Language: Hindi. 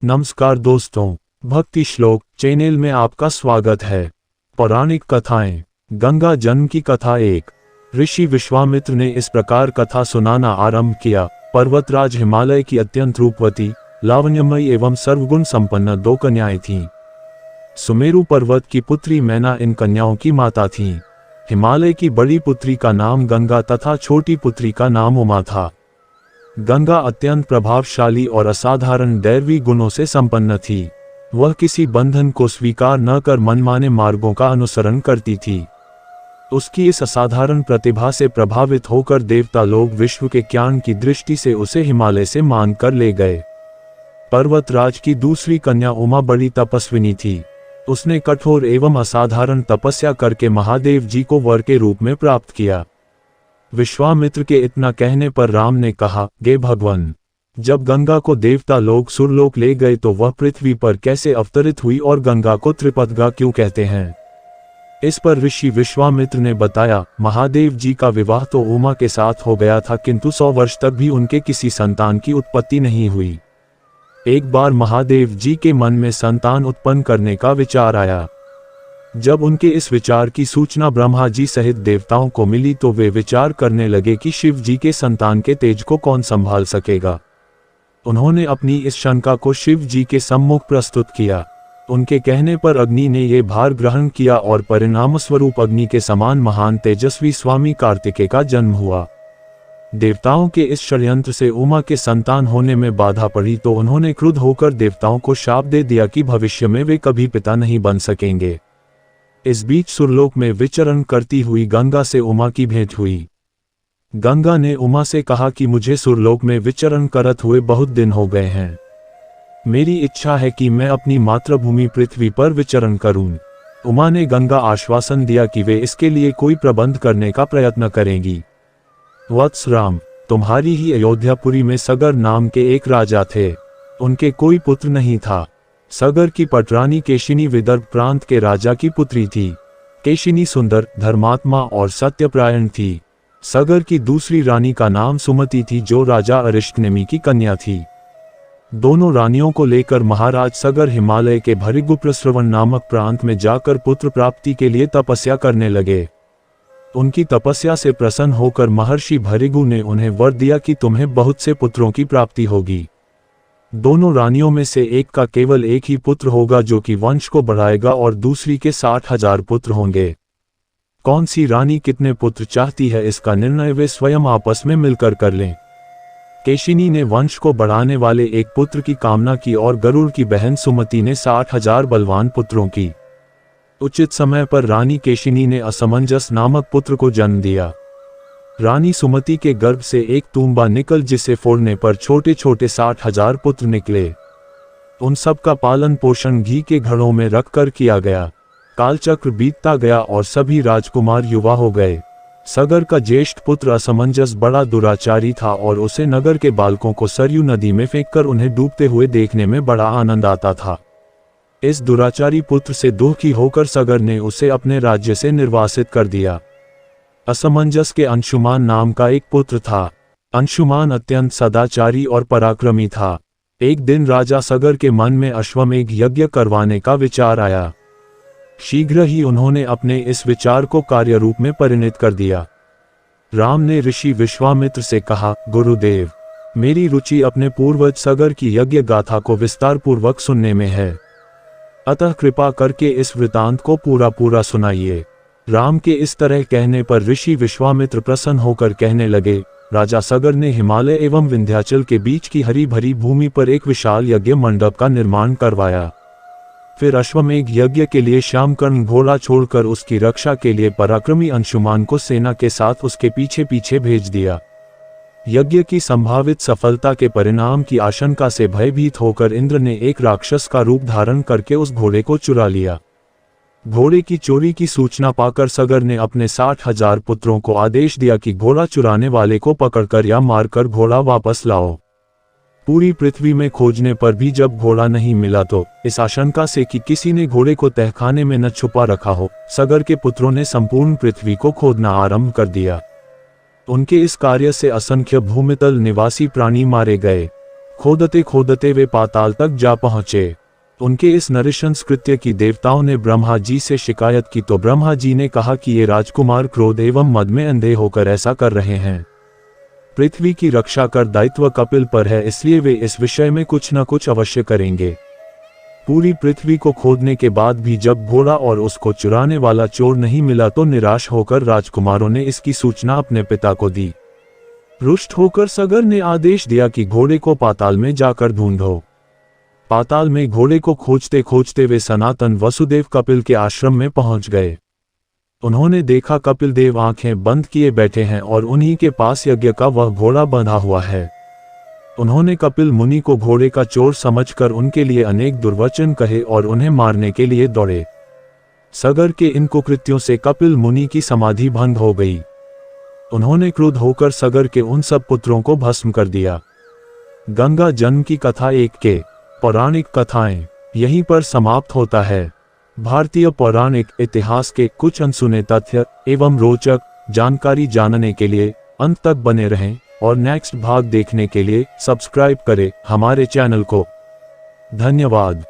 नमस्कार दोस्तों, भक्ति श्लोक चैनल में आपका स्वागत है। पौराणिक कथाएं। गंगा जन्म की कथा 1। ऋषि विश्वामित्र ने इस प्रकार कथा सुनाना आरंभ किया। पर्वतराज हिमालय की अत्यंत रूपवती, लावण्यमयी एवं सर्वगुण संपन्न 2 कन्याएं थीं। सुमेरु पर्वत की पुत्री मैना इन कन्याओं की माता थीं। हिमालय की बड़ी पुत्री का नाम गंगा तथा छोटी पुत्री का नाम उमा था। गंगा अत्यंत प्रभावशाली और असाधारण दैवी गुणों से संपन्न थी। वह किसी बंधन को स्वीकार न कर मनमाने मार्गों का अनुसरण करती थी। उसकी इस असाधारण प्रतिभा से प्रभावित होकर देवता लोग विश्व के ज्ञान की दृष्टि से उसे हिमालय से मान कर ले गए। पर्वतराज की दूसरी कन्या उमा बड़ी तपस्विनी थी। उसने कठोर एवं असाधारण तपस्या करके महादेव जी को वर के रूप में प्राप्त किया। विश्वामित्र के इतना कहने पर राम ने कहा, गे भगवान, जब गंगा को देवता लोग सुरलोक ले गए तो वह पृथ्वी पर कैसे अवतरित हुई और गंगा को त्रिपदगा क्यों कहते हैं? इस पर ऋषि विश्वामित्र ने बताया, महादेव जी का विवाह तो उमा के साथ हो गया था, किंतु 100 वर्ष तक भी उनके किसी संतान की उत्पत्ति नहीं हुई। एक बार महादेव जी के मन में संतान उत्पन्न करने का विचार आया। जब उनके इस विचार की सूचना ब्रह्मा जी सहित देवताओं को मिली तो वे विचार करने लगे कि शिव जी के संतान के तेज को कौन संभाल सकेगा। उन्होंने अपनी इस शंका को शिव जी के सम्मुख प्रस्तुत किया। उनके कहने पर अग्नि ने ये भार ग्रहण किया और परिणाम स्वरूप अग्नि के समान महान तेजस्वी स्वामी कार्तिकेय का जन्म हुआ। देवताओं के इस षड्यंत्र से उमा के संतान होने में बाधा पड़ी तो उन्होंने क्रुद्ध होकर देवताओं को शाप दे दिया कि भविष्य में वे कभी पिता नहीं बन सकेंगे। इस बीच सुरलोक में विचरण करती हुई गंगा से उमा की भेंट हुई। गंगा ने उमा से कहा कि मुझे सुरलोक में विचरण करत हुए बहुत दिन हो गए हैं। मेरी इच्छा है कि मैं अपनी मातृभूमि पृथ्वी पर विचरण करूं। उमा ने गंगा आश्वासन दिया कि वे इसके लिए कोई प्रबंध करने का प्रयत्न करेंगी। वत्स राम, तुम्हारी ही अयोध्यापुरी में सगर नाम के एक राजा थे। उनके कोई पुत्र नहीं था। सगर की पटरानी केशिनी विदर्भ प्रांत के राजा की पुत्री थी। केशिनी सुंदर, धर्मात्मा और सत्यप्रायण थी। सगर की दूसरी रानी का नाम सुमति थी, जो राजा अरिष्टनेमि की कन्या थी। दोनों रानियों को लेकर महाराज सगर हिमालय के भृगुप्रस्रवण नामक प्रांत में जाकर पुत्र प्राप्ति के लिए तपस्या करने लगे। उनकी तपस्या से प्रसन्न होकर महर्षि भृगु ने उन्हें वर दिया कि तुम्हें बहुत से पुत्रों की प्राप्ति होगी। दोनों रानियों में से एक का केवल एक ही पुत्र होगा जो कि वंश को बढ़ाएगा और दूसरी के 60,000 पुत्र होंगे। कौन सी रानी कितने पुत्र चाहती है, इसका निर्णय वे स्वयं आपस में मिलकर कर लें। केशिनी ने वंश को बढ़ाने वाले एक पुत्र की कामना की और गरुड़ की बहन सुमति ने 60,000 बलवान पुत्रों की। उचित समय पर रानी केशिनी ने असमंजस नामक पुत्र को जन्म दिया। रानी सुमति के गर्भ से एक तूंबा निकल जिसे फोड़ने पर छोटे छोटे 60,000 पुत्र निकले। उन सब का पालन पोषण घी के घड़ों में रखकर किया गया। कालचक्र बीतता गया और सभी राजकुमार युवा हो गए। सगर का ज्येष्ठ पुत्र असमंजस बड़ा दुराचारी था और उसे नगर के बालकों को सरयू नदी में फेंककर उन्हें डूबते हुए देखने में बड़ा आनंद आता था। इस दुराचारी पुत्र से दुखी होकर सगर ने उसे अपने राज्य से निर्वासित कर दिया। असमंजस के अंशुमान नाम का एक पुत्र था। अंशुमान अत्यंत सदाचारी और पराक्रमी था। एक दिन राजा सगर के मन में अश्वमेघ यज्ञ करवाने का विचार आया। शीघ्र ही उन्होंने अपने इस विचार को कार्य रूप में परिणत कर दिया। राम ने ऋषि विश्वामित्र से कहा, गुरुदेव, मेरी रुचि अपने पूर्वज सगर की यज्ञ गाथा को विस्तार पूर्वक सुनने में है। अतः कृपा करके इस वृतांत को पूरा सुनाइए। राम के इस तरह कहने पर ऋषि विश्वामित्र प्रसन्न होकर कहने लगे, राजा सगर ने हिमालय एवं विंध्याचल के बीच की हरी भरी भूमि पर एक विशाल यज्ञ मंडप का निर्माण करवाया। फिर अश्वमेघ यज्ञ के लिए श्यामकर्ण घोड़ा छोड़कर उसकी रक्षा के लिए पराक्रमी अंशुमान को सेना के साथ उसके पीछे पीछे भेज दिया। यज्ञ की संभावित सफलता के परिणाम की आशंका से भयभीत होकर इंद्र ने एक राक्षस का रूप धारण करके उस घोड़े को चुरा लिया। घोड़े की चोरी की सूचना पाकर सगर ने अपने 60,000 पुत्रों को आदेश दिया कि घोड़ा चुराने वाले को पकड़कर या मारकर घोड़ा वापस लाओ। पूरी पृथ्वी में खोजने पर भी जब घोड़ा नहीं मिला तो इस आशंका से कि किसी ने घोड़े को तहखाने में न छुपा रखा हो, सगर के पुत्रों ने संपूर्ण पृथ्वी को खोदना आरंभ कर दिया। उनके इस कार्य से असंख्य भूमितल निवासी प्राणी मारे गए। खोदते खोदते वे पाताल तक जा पहुंचे। उनके इस नृशंस कृत्य की देवताओं ने ब्रह्मा जी से शिकायत की तो ब्रह्मा जी ने कहा कि ये राजकुमार क्रोध एवं मद में अंधे होकर ऐसा कर रहे हैं। पृथ्वी की रक्षा कर दायित्व कपिल पर है, इसलिए वे इस विषय में कुछ न कुछ अवश्य करेंगे। पूरी पृथ्वी को खोदने के बाद भी जब घोड़ा और उसको चुराने वाला चोर नहीं मिला तो निराश होकर राजकुमारों ने इसकी सूचना अपने पिता को दी। रुष्ट होकर सगर ने आदेश दिया कि घोड़े को पाताल में जाकर ढूंढो। पाताल में घोड़े को खोजते खोजते वे सनातन वसुदेव कपिल के आश्रम में पहुंच गए। उन्होंने देखा कपिल देव आंखें बंद किए बैठे हैं और उन्हीं के पास यज्ञ का वह घोड़ा बंधा हुआ है। उन्होंने कपिल मुनि को घोड़े का चोर समझकर उनके लिए अनेक दुर्वचन कहे और उन्हें मारने के लिए दौड़े। सगर के इन कुकृत्यों से कपिल मुनि की समाधि भंग हो गई। उन्होंने क्रुद्ध होकर सगर के उन सब पुत्रों को भस्म कर दिया। गंगा जन्म की कथा 1 के पौराणिक कथाएं यहीं पर समाप्त होता है। भारतीय पौराणिक इतिहास के कुछ अनसुने तथ्य एवं रोचक जानकारी जानने के लिए अंत तक बने रहें और नेक्स्ट भाग देखने के लिए सब्सक्राइब करें हमारे चैनल को। धन्यवाद।